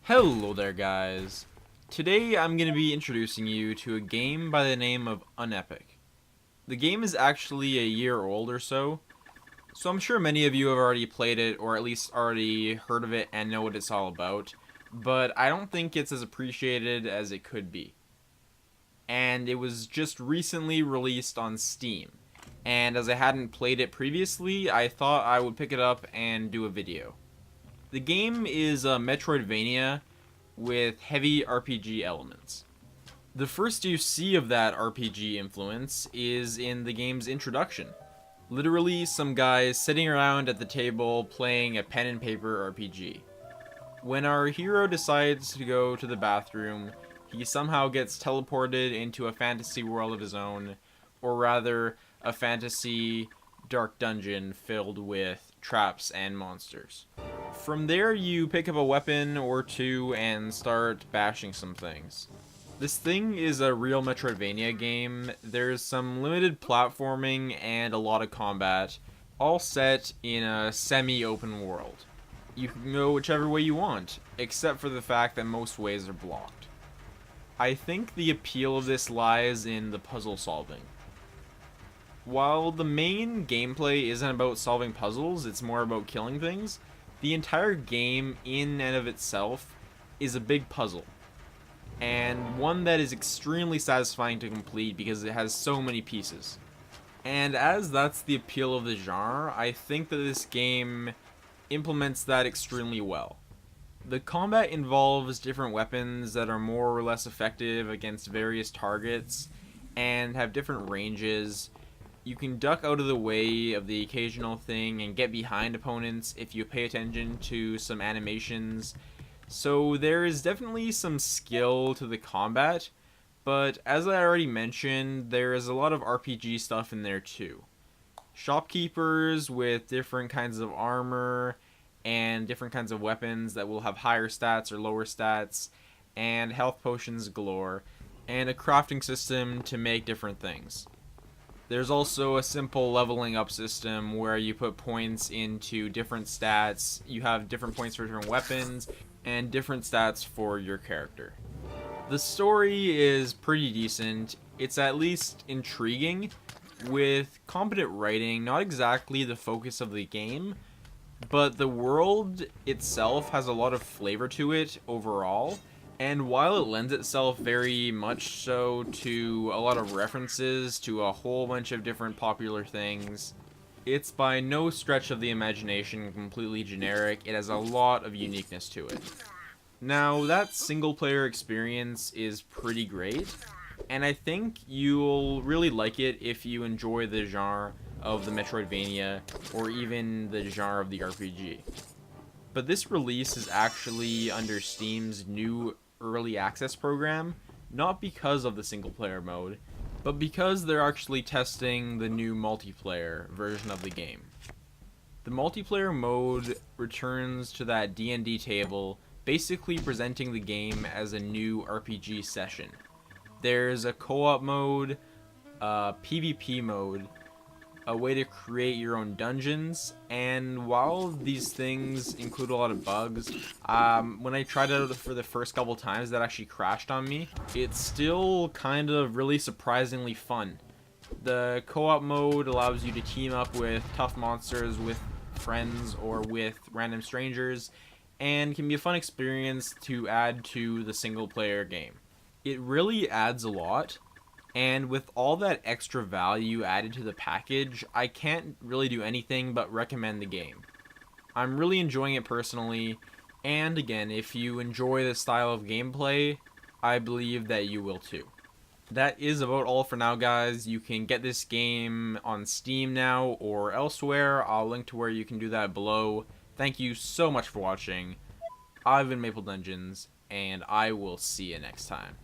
Hello there guys. Today I'm going to be introducing you to a game by the name of Unepic. The game is actually a year old or so I'm sure many of you have already played it or at least already heard of it and know what it's all about, but I don't think it's as appreciated as it could be. And it was just recently released on Steam, and as I hadn't played it previously, I thought I would pick it up and do a video. The game is a Metroidvania with heavy RPG elements. The first you see of that RPG influence is in the game's introduction. Literally some guys sitting around at the table playing a pen and paper RPG. When our hero decides to go to the bathroom, he somehow gets teleported into a fantasy world of his own, or rather, a fantasy dark dungeon filled with traps and monsters. From there, you pick up a weapon or two and start bashing some things. This thing is a real Metroidvania game. There's some limited platforming and a lot of combat, all set in a semi-open world. You can go whichever way you want, except for the fact that most ways are blocked. I think the appeal of this lies in the puzzle solving. While the main gameplay isn't about solving puzzles, it's more about killing things, the entire game in and of itself is a big puzzle. And one that is extremely satisfying to complete because it has so many pieces. And as that's the appeal of the genre, I think that this game implements that extremely well. The combat involves different weapons that are more or less effective against various targets and have different ranges. You can duck out of the way of the occasional thing and get behind opponents if you pay attention to some animations. So there is definitely some skill to the combat, but as I already mentioned, there is a lot of RPG stuff in there too. Shopkeepers with different kinds of armor and different kinds of weapons that will have higher stats or lower stats, and health potions galore, and a crafting system to make different things. There's also a simple leveling up system where you put points into different stats. You have different points for different weapons and different stats for your character. The story is pretty decent. It's at least intriguing with competent writing, not exactly the focus of the game, but the world itself has a lot of flavor to it overall. And while it lends itself very much so to a lot of references to a whole bunch of different popular things, it's by no stretch of the imagination completely generic. It has a lot of uniqueness to it. Now, that single player experience is pretty great, and I think you'll really like it if you enjoy the genre of the Metroidvania or even the genre of the RPG. But this release is actually under Steam's new early access program, not because of the single player mode, but because they're actually testing the new multiplayer version of the game. The multiplayer mode returns to that D&D table, basically presenting the game as a new RPG session. There's a co-op mode, a PvP mode, a way to create your own dungeons, and while these things include a lot of bugs, when I tried it out for the first couple times that actually crashed on me, it's still kind of really surprisingly fun. The co-op mode allows you to team up with tough monsters with friends or with random strangers, and can be a fun experience to add to the single player game. It really adds a lot. And with all that extra value added to the package, I can't really do anything but recommend the game. I'm really enjoying it personally, and again, if you enjoy this style of gameplay, I believe that you will too. That is about all for now, guys. You can get this game on Steam now or elsewhere. I'll link to where you can do that below. Thank you so much for watching. I've been Maple Dungeons, and I will see you next time.